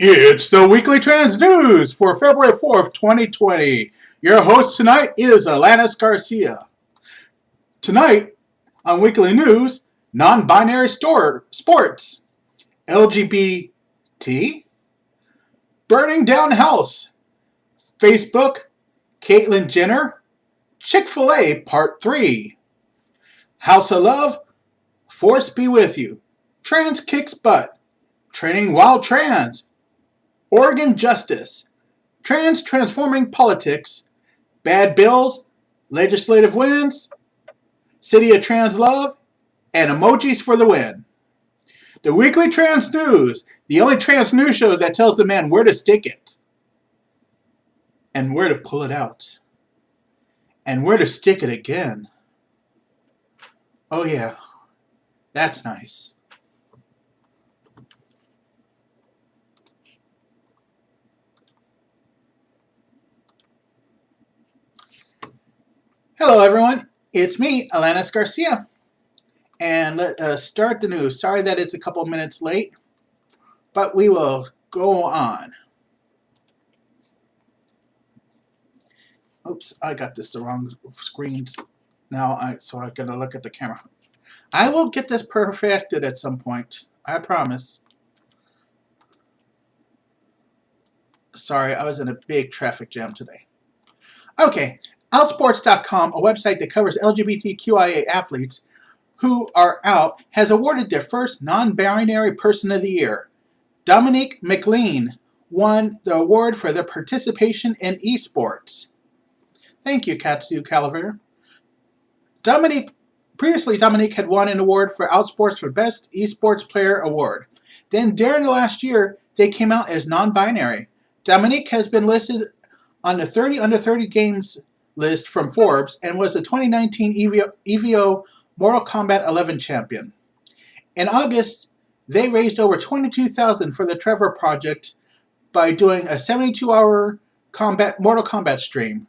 It's the Weekly Trans News for February 4th, 2020. Your host tonight is Alanis Garcia. Tonight on Weekly News, non-binary sports, LGBT, burning down house, Facebook, Caitlyn Jenner, ChickfilA Part 3, House of Love, Force Be With You, Trans Kicks Butt, Training While Trans, Oregon Justice, Transforming Politics, Bad Bills, Legislative Wins, City of Trans Love, and Emojis for the Win. The Weekly Trans News, the only trans news show that tells the man where to stick it, and where to pull it out, and where to stick it again. Oh yeah, that's nice. Hello everyone, it's me, Alanis Garcia, and let us start the news. Sorry that it's a couple minutes late, but we will go on. Oops, I got this the wrong screens now, so I gotta look at the camera. I will get this perfected at some point, I promise. Sorry, I was in a big traffic jam today. Okay. Outsports.com, a website that covers LGBTQIA athletes who are out, has awarded their first non-binary person of the year. Dominique McLean won the award for their participation in esports. Thank you, Katsu Calaver. Previously, Dominique had won an award for Outsports for Best Esports Player Award. Then, during the last year, they came out as non-binary. Dominique has been listed on the 30 under 30 games list from Forbes and was the 2019 EVO Mortal Kombat 11 champion. In August, they raised over $22,000 for the Trevor Project by doing a 72-hour Mortal Kombat stream.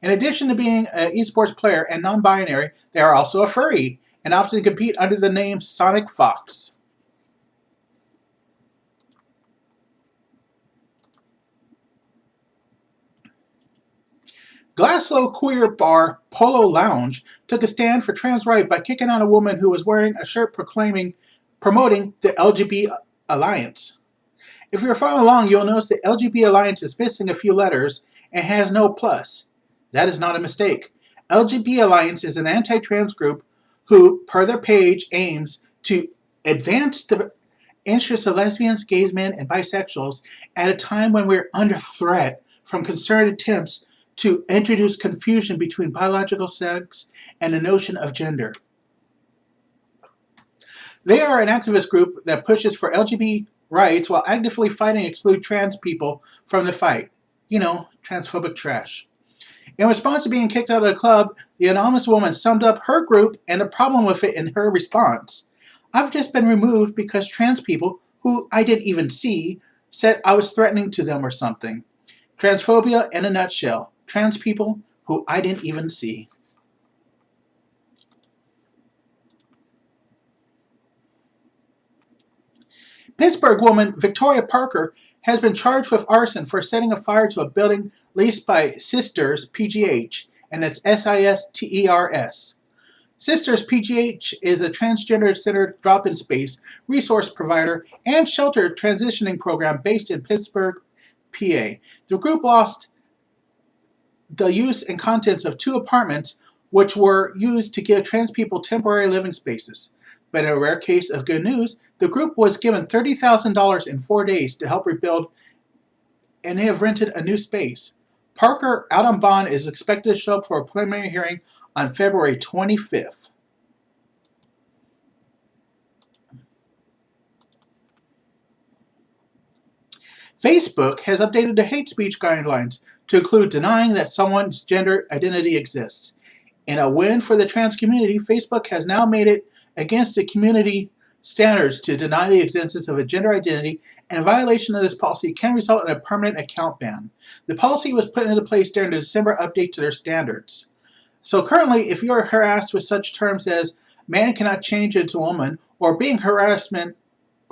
In addition to being an esports player and non-binary, they are also a furry and often compete under the name Sonic Fox. Glasgow queer bar Polo Lounge took a stand for trans rights by kicking out a woman who was wearing a shirt promoting the LGBT Alliance. If you're following along, you'll notice the LGBT Alliance is missing a few letters and has no plus. That is not a mistake. LGBT Alliance is an anti-trans group who, per their page, aims to advance the interests of lesbians, gays, men, and bisexuals at a time when we're under threat from concerted attempts to introduce confusion between biological sex and the notion of gender. They are an activist group that pushes for LGBT rights while actively fighting to exclude trans people from the fight. You know, transphobic trash. In response to being kicked out of the club, the anonymous woman summed up her group and the problem with it in her response. I've just been removed because trans people, who I didn't even see, said I was threatening to them or something. Transphobia in a nutshell. Trans people who I didn't even see. Pittsburgh woman Victoria Parker has been charged with arson for setting a fire to a building leased by Sisters PGH, and it's SISTERS. Sisters PGH is a transgender-centered drop-in space, resource provider, and shelter transitioning program based in Pittsburgh, PA. The group lost the use and contents of 2 apartments which were used to give trans people temporary living spaces. But in a rare case of good news, the group was given $30,000 in 4 days to help rebuild, and they have rented a new space. Parker, out on bond, is expected to show up for a preliminary hearing on February 25th. Facebook has updated the hate speech guidelines to include denying that someone's gender identity exists. In a win for the trans community, Facebook has now made it against the community standards to deny the existence of a gender identity, and a violation of this policy can result in a permanent account ban. The policy was put into place during the December update to their standards. So currently, if you are harassed with such terms as man cannot change into woman, or being harassment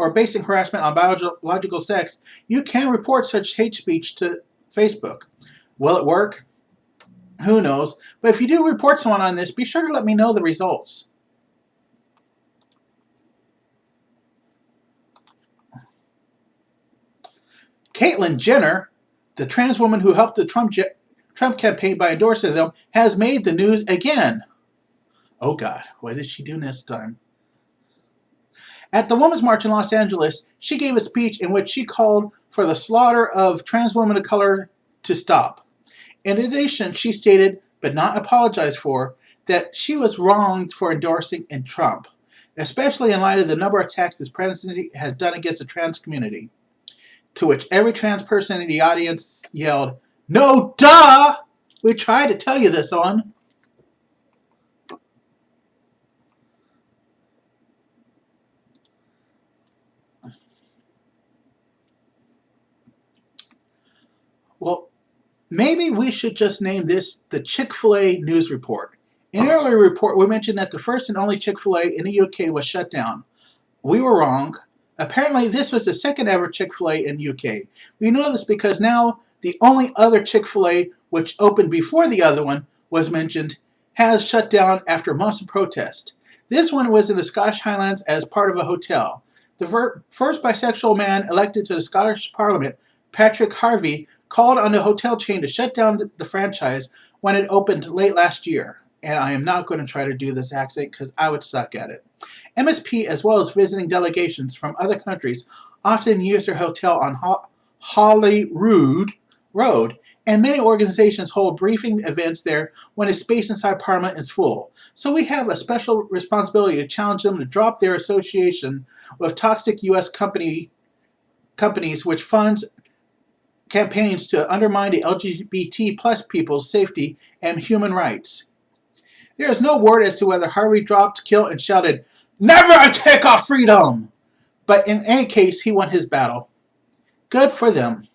or basing harassment on biological sex, you can report such hate speech to Facebook. Will it work? Who knows? But if you do report someone on this, be sure to let me know the results. Caitlyn Jenner, the trans woman who helped the Trump campaign by endorsing them, has made the news again. Oh God, what did she do this time? At the Women's March in Los Angeles, she gave a speech in which she called for the slaughter of trans women of color to stop. In addition, she stated, but not apologized for, that she was wronged for endorsing in Trump, especially in light of the number of attacks this presidency has done against the trans community. To which every trans person in the audience yelled, "No, duh! We tried to tell you this on." Well, maybe we should just name this the Chick-fil-A News Report. In an earlier report, we mentioned that the first and only Chick-fil-A in the UK was shut down. We were wrong. Apparently, this was the second ever Chick-fil-A in the UK. We know this because now the only other Chick-fil-A, which opened before the other one was mentioned, has shut down after months of protest. This one was in the Scottish Highlands as part of a hotel. The first bisexual man elected to the Scottish Parliament, Patrick Harvey, called on the hotel chain to shut down the franchise when it opened late last year. And I am not going to try to do this accent because I would suck at it. MSP, as well as visiting delegations from other countries, often use their hotel on Holyrood Road, and many organizations hold briefing events there when a space inside Parliament is full. So we have a special responsibility to challenge them to drop their association with toxic U.S. companies which funds campaigns to undermine the LGBT plus people's safety and human rights. There is no word as to whether Harvey dropped, killed, and shouted, "Never take our freedom!" But in any case, he won his battle. Good for them.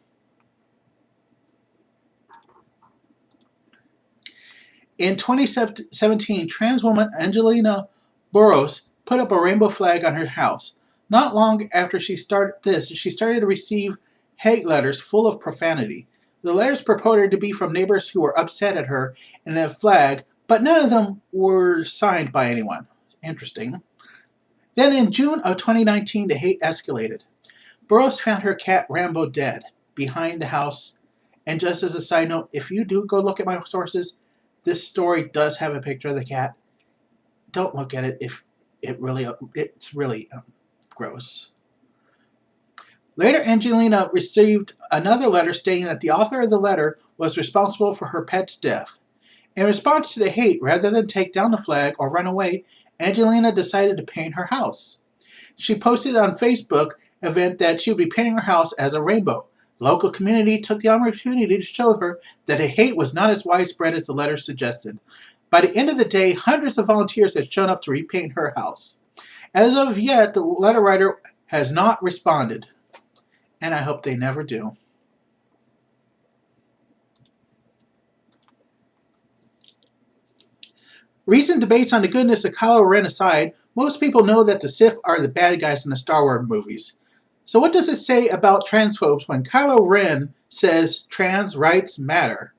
In 2017, trans woman Angelina Burrows put up a rainbow flag on her house. Not long after she started to receive hate letters full of profanity. The letters purported to be from neighbors who were upset at her and the flag, but none of them were signed by anyone. Interesting. Then in June of 2019, the hate escalated. Burroughs found her cat Rambo dead behind the house. And just as a side note, if you do go look at my sources, this story does have a picture of the cat. Don't look at it if it's really gross. Later, Angelina received another letter stating that the author of the letter was responsible for her pet's death. In response to the hate, rather than take down the flag or run away, Angelina decided to paint her house. She posted on Facebook event that she would be painting her house as a rainbow. The local community took the opportunity to show her that the hate was not as widespread as the letter suggested. By the end of the day, hundreds of volunteers had shown up to repaint her house. As of yet, the letter writer has not responded. And I hope they never do. Recent debates on the goodness of Kylo Ren aside, most people know that the Sith are the bad guys in the Star Wars movies. So what does it say about transphobes when Kylo Ren says trans rights matter?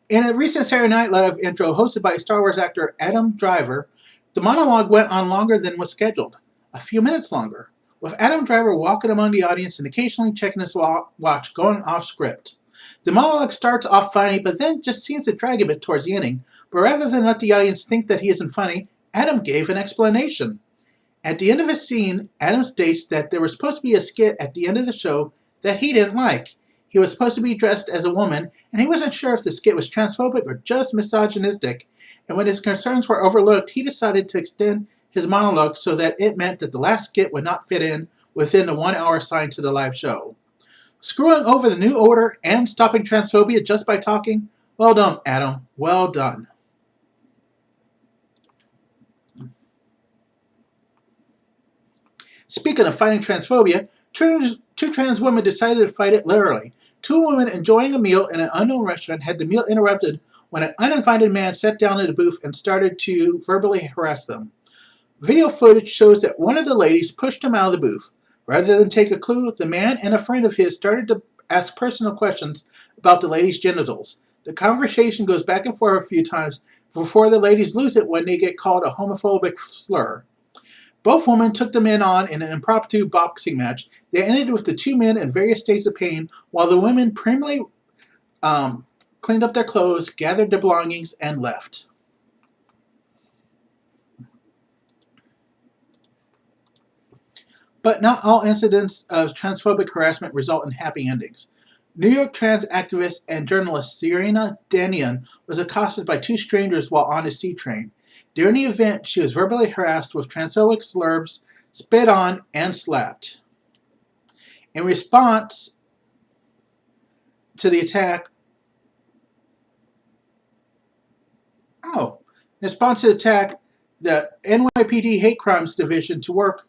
In a recent Saturday Night Live intro hosted by Star Wars actor Adam Driver, the monologue went on longer than was scheduled, a few minutes longer, with Adam Driver walking among the audience and occasionally checking his watch, going off script. The monologue starts off funny, but then just seems to drag a bit towards the ending. But rather than let the audience think that he isn't funny, Adam gave an explanation. At the end of his scene, Adam states that there was supposed to be a skit at the end of the show that he didn't like. He was supposed to be dressed as a woman, and he wasn't sure if the skit was transphobic or just misogynistic. And when his concerns were overlooked, he decided to extend his monologue so that it meant that the last skit would not fit in within the 1 hour assigned to the live show. Screwing over the New Order and stopping transphobia just by talking? Well done, Adam. Well done. Speaking of fighting transphobia, two trans women decided to fight it literally. Two women enjoying a meal in an unknown restaurant had the meal interrupted when an uninvited man sat down in a booth and started to verbally harass them. Video footage shows that one of the ladies pushed him out of the booth. Rather than take a clue, the man and a friend of his started to ask personal questions about the lady's genitals. The conversation goes back and forth a few times before the ladies lose it when they get called a homophobic slur. Both women took the men on in an impromptu boxing match. They ended with the two men in various states of pain, while the women primly cleaned up their clothes, gathered their belongings, and left. But not all incidents of transphobic harassment result in happy endings. New York trans activist and journalist Serena Danian was accosted by two strangers while on a C train. During the event, she was verbally harassed with transphobic slurs, spit on, and slapped. In response to the attack, the NYPD Hate Crimes Division to work.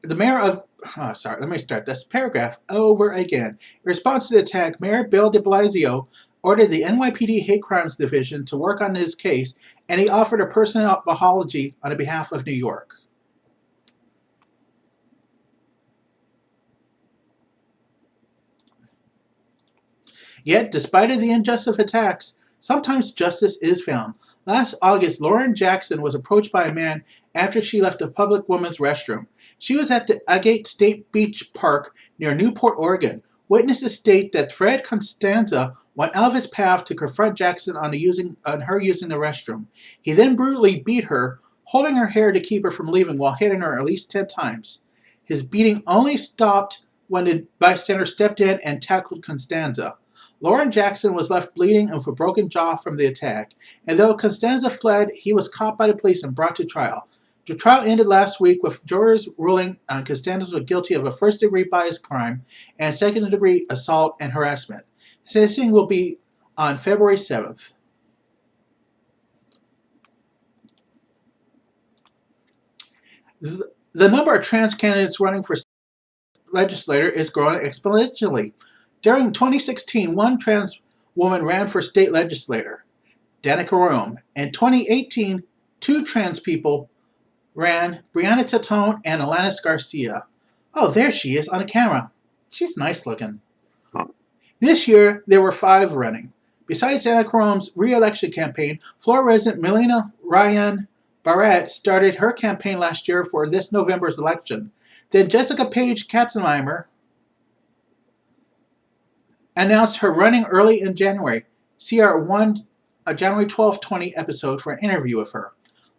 The mayor of let me start this paragraph over again. In response to the attack, Mayor Bill de Blasio ordered the NYPD Hate Crimes Division to work on his case, and he offered a personal apology on behalf of New York. Yet, despite the injustice of attacks, sometimes justice is found. Last August, Lauren Jackson was approached by a man after she left a public women's restroom. She was at the Agate State Beach Park near Newport, Oregon. Witnesses state that Fred Constanza went out of his path to confront Jackson on her using the restroom. He then brutally beat her, holding her hair to keep her from leaving while hitting her at least 10 times. His beating only stopped when the bystander stepped in and tackled Constanza. Lauren Jackson was left bleeding and with a broken jaw from the attack, and though Constanza fled, he was caught by the police and brought to trial. The trial ended last week with jurors ruling on Constanza guilty of a first-degree bias crime and second-degree assault and harassment. Sentencing will be on February 7th. The number of trans candidates running for legislator is growing exponentially. During 2016, one trans woman ran for state legislator, Danica Rome. In 2018, two trans people ran, Brianna Tatone and Alanis Garcia. Oh, there she is on the camera. She's nice looking. This year, there were 5 running. Besides Danica Rome's re-election campaign, Florida resident Melina Ryan Barrett started her campaign last year for this November's election. Then Jessica Page Katzenheimer announced her running early in January. See our January 12, 20 episode for an interview with her.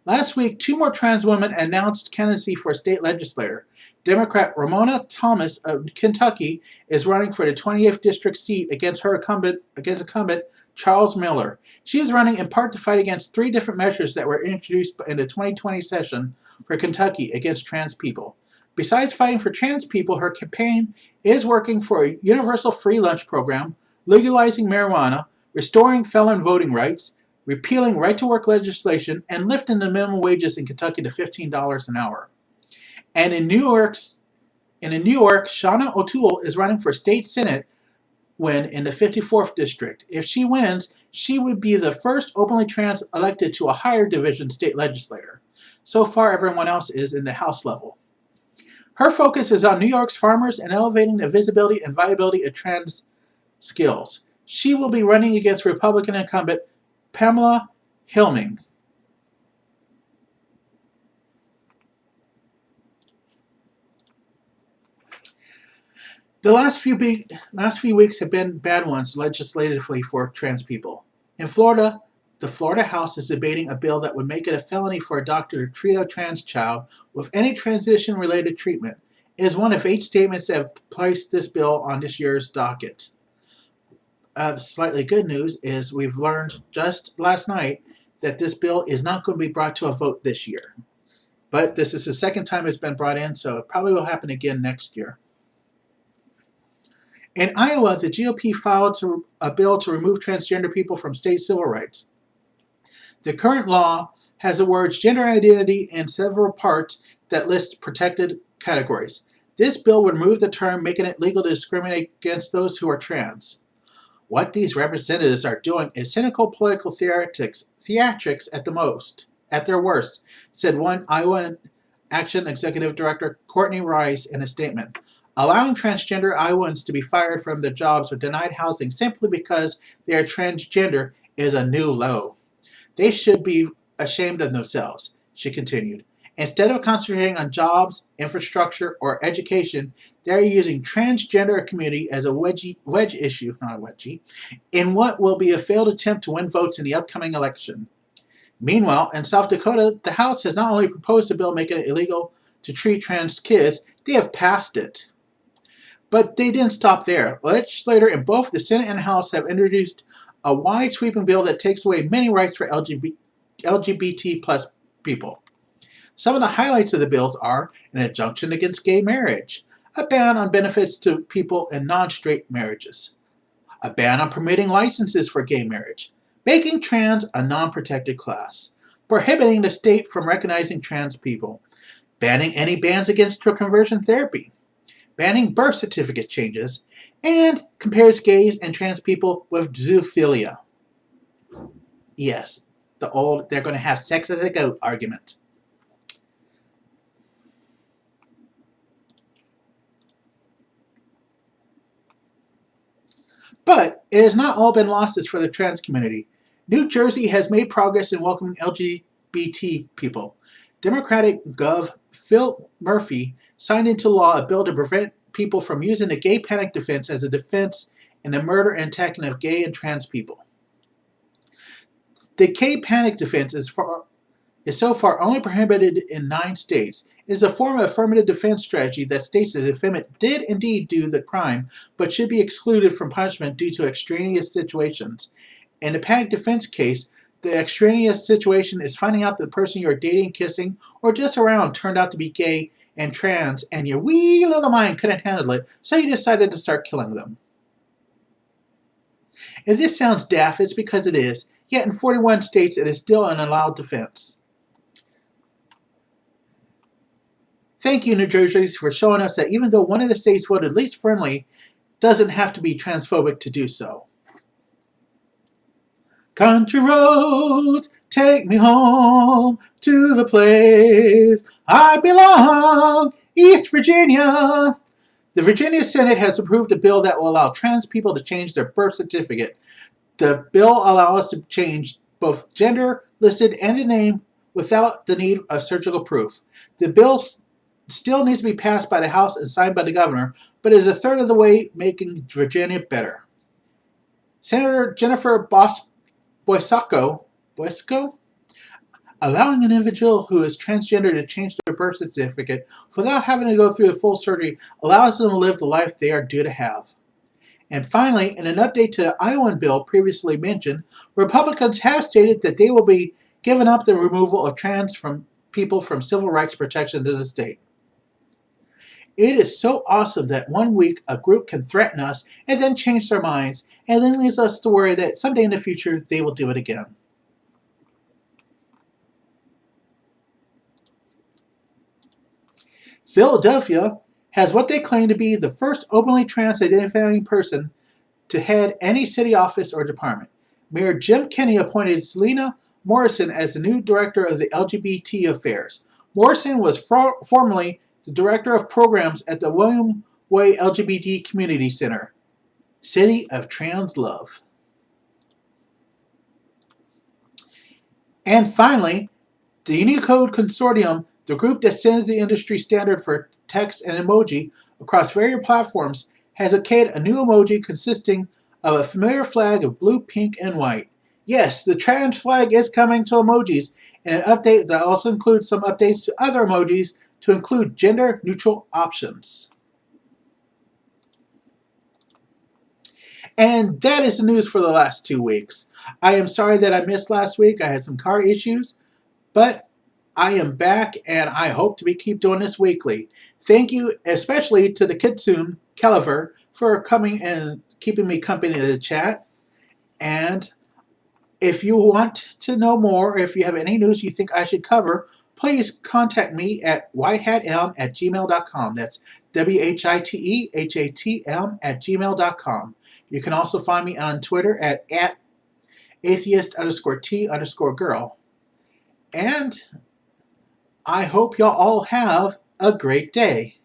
Last week, 2 more trans women announced candidacy for a state legislator. Democrat Ramona Thomas of Kentucky is running for the 28th district seat against incumbent Charles Miller. She is running in part to fight against 3 different measures that were introduced in the 2020 session for Kentucky against trans people. Besides fighting for trans people, her campaign is working for a universal free lunch program, legalizing marijuana, restoring felon voting rights, repealing right-to-work legislation, and lifting the minimum wages in Kentucky to $15 an hour. And in New York, Shauna O'Toole is running for state senate win in the 54th district. If she wins, she would be the first openly trans elected to a higher division state legislator. So far, everyone else is in the House level. Her focus is on New York's farmers and elevating the visibility and viability of trans skills. She will be running against Republican incumbent Pamela Hillming. The last few weeks have been bad ones legislatively for trans people. In Florida, the Florida House is debating a bill that would make it a felony for a doctor to treat a trans child with any transition-related treatment. It is one of 8 statements that have placed this bill on this year's docket. Slightly good news is we've learned just last night that this bill is not going to be brought to a vote this year. But this is the second time it's been brought in, so it probably will happen again next year. In Iowa, the GOP filed a bill to remove transgender people from state civil rights. The current law has the words gender identity in several parts that list protected categories. This bill would remove the term, making it legal to discriminate against those who are trans. What these representatives are doing is cynical political theatrics at their worst, said one Iowa Action Executive Director Courtney Rice in a statement. Allowing transgender Iowans to be fired from their jobs or denied housing simply because they are transgender is a new low. They should be ashamed of themselves, she continued. Instead of concentrating on jobs, infrastructure, or education, they're using transgender community as a wedge issue, not a wedgie, in what will be a failed attempt to win votes in the upcoming election. Meanwhile, in South Dakota, the House has not only proposed a bill making it illegal to treat trans kids, they have passed it. But they didn't stop there. Legislators in both the Senate and House have introduced a wide sweeping bill that takes away many rights for LGBT plus people. Some of the highlights of the bills are an injunction against gay marriage, a ban on benefits to people in non-straight marriages, a ban on permitting licenses for gay marriage, making trans a non-protected class, prohibiting the state from recognizing trans people, banning any bans against conversion therapy, banning birth certificate changes, and compares gays and trans people with zoophilia. Yes, the old they're going to have sex as a goat argument. But it has not all been losses for the trans community. New Jersey has made progress in welcoming LGBT people. Democratic Gov. Phil Murphy signed into law a bill to prevent people from using the gay panic defense as a defense in the murder and attacking of gay and trans people. The gay panic defense is so far only prohibited in 9 states. It is a form of affirmative defense strategy that states that the defendant did indeed do the crime, but should be excluded from punishment due to extraneous situations. In the panic defense case, the extraneous situation is finding out that the person you're dating, kissing, or just around turned out to be gay and trans, and your wee little mind couldn't handle it, so you decided to start killing them. If this sounds daft, it's because it is, yet in 41 states it is still an allowed defense. Thank you, New Jersey, for showing us that even though one of the states voted least friendly, doesn't have to be transphobic to do so. Country roads, take me home to the place I belong, East Virginia. The Virginia Senate has approved a bill that will allow trans people to change their birth certificate. The bill allows us to change both gender listed and the name without the need of surgical proof. The bill still needs to be passed by the House and signed by the governor, but is a third of the way, making Virginia better. Senator Jennifer Boysko, allowing an individual who is transgender to change their birth certificate without having to go through the full surgery allows them to live the life they are due to have. And finally, in an update to the Iowan bill previously mentioned, Republicans have stated that they will be giving up the removal of trans people from civil rights protections in the state. It is so awesome that one week a group can threaten us and then change their minds, and then leaves us to worry that someday in the future they will do it again. Philadelphia has what they claim to be the first openly trans-identifying person to head any city office or department. Mayor Jim Kenney appointed Selena Morrison as the new director of the LGBT affairs. Morrison was formerly the director of programs at the William Way LGBT Community Center, City of Trans Love. And finally, the Unicode Consortium, the group that sends the industry standard for text and emoji across various platforms, has okayed a new emoji consisting of a familiar flag of blue, pink, and white. Yes, the trans flag is coming to emojis, and an update that also includes some updates to other emojis to include gender-neutral options. And that is the news for the last 2 weeks. I am sorry that I missed last week. I had some car issues, but I am back, and I hope to keep doing this weekly. Thank you especially to the Kitsune Kelliver for coming and keeping me company in the chat. And if you want to know more, or if you have any news you think I should cover, please contact me at whitehatm@gmail.com. That's WHITEHATM@gmail.com. You can also find me on Twitter at atheist_T_girl. And I hope y'all all have a great day.